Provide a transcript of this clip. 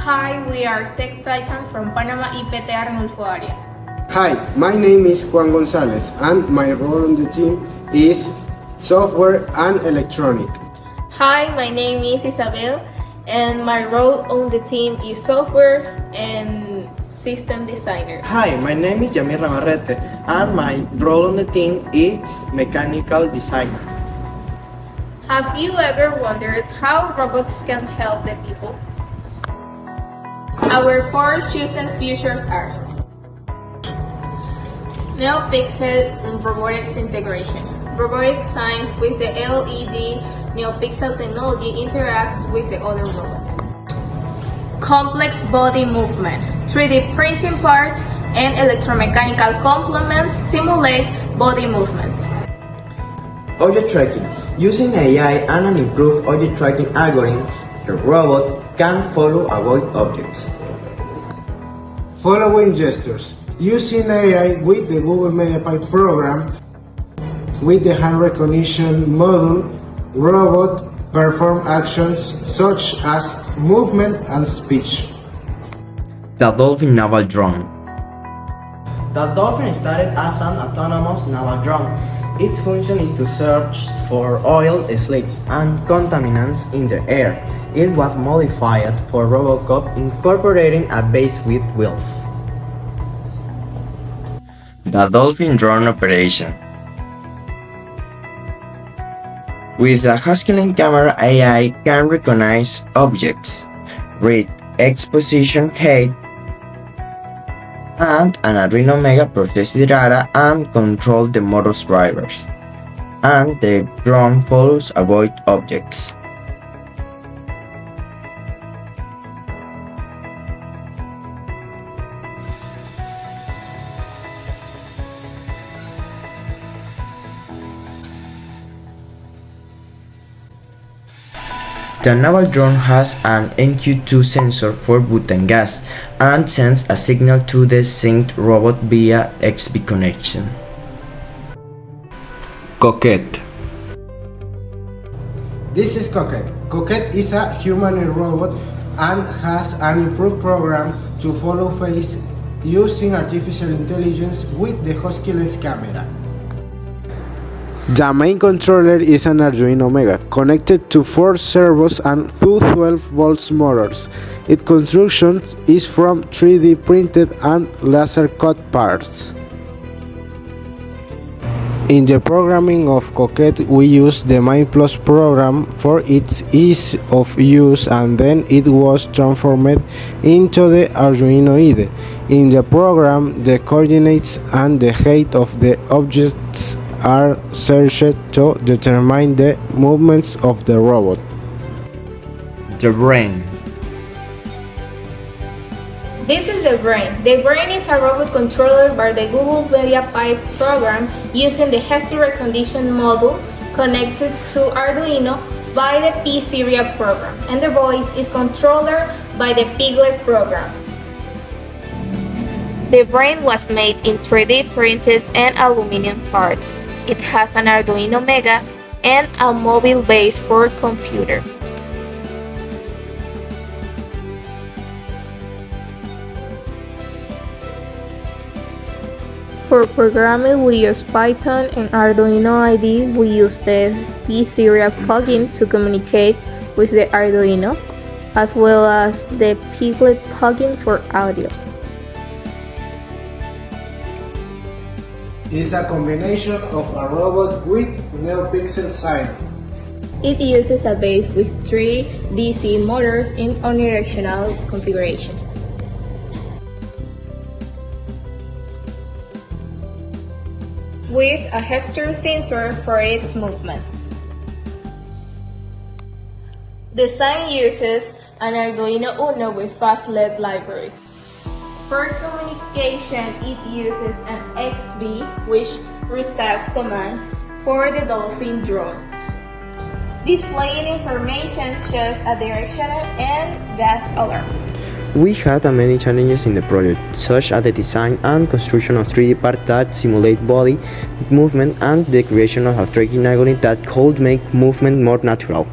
Hi, we are Tech Titan from Panama IPT Arnulfo Arias. Hi, my name is Juan Gonzalez and my role on the team is Software and Electronic. Hi, my name is Isabel and my role on the team is Software and System Designer. Hi, my name is Yamir Navarrete and my role on the team is Mechanical Designer. Have you ever wondered how robots can help the people? Our four chosen futures are NeoPixel and robotics integration. Robotic science with the LED NeoPixel technology interacts with the other robots. Complex body movement. 3D printing parts and electromechanical complements simulate body movement. Object tracking. Using AI and an improved object tracking algorithm, the robot can follow avoid objects. Following gestures. Using AI with the Google MediaPipe program, with the hand recognition module, robot perform actions such as movement and speech. The Dolphin Naval Drone. The Dolphin started as an autonomous naval drone. Its function is to search for oil slicks and contaminants in the air. It was modified for RoboCup, incorporating a base with wheels. The Dolphin Drone Operation. With the Husky camera, AI can recognize objects, read exposition height, and an Arduino Mega process the data and control the motor's drivers. And the drone follows avoid objects. The naval drone has an NQ2 sensor for butane gas and sends a signal to the synced robot via XB connection. Coquette. This is Coquette. Coquette is a humanoid robot and has an improved program to follow face using artificial intelligence with the Husky lens camera. The main controller is an Arduino Mega, connected to 4 servos and 2 12-volt motors. Its construction is from 3D printed and laser cut parts. In the programming of Coquette, we use the MindPlus program for its ease of use, and then it was transformed into the Arduino IDE. In the program, the coordinates and the height of the objects are searched to determine the movements of the robot. The Brain. This is the Brain. The Brain is a robot controlled by the Google MediaPipe program using the gesture recognition module connected to Arduino by the P-Series program, and the voice is controlled by the Piglet program. The Brain was made in 3D printed and aluminum parts. It has an Arduino Mega and a mobile base for computer. For programming, we use Python, and Arduino IDE we use the P-Series plugin to communicate with the Arduino, as well as the Piglet plugin for audio. It's a combination of a robot with NeoPixel sign. It uses a base with 3 DC motors in unidirectional configuration. With a gesture sensor for its movement. Design uses an Arduino Uno with fast LED library. For communication, it uses an XB, which receives commands for the Dolphin drone. Displaying information shows a directional and gas alarm. We had many challenges in the project, such as the design and construction of 3D parts that simulate body movement and the creation of a tracking algorithm that could make movement more natural.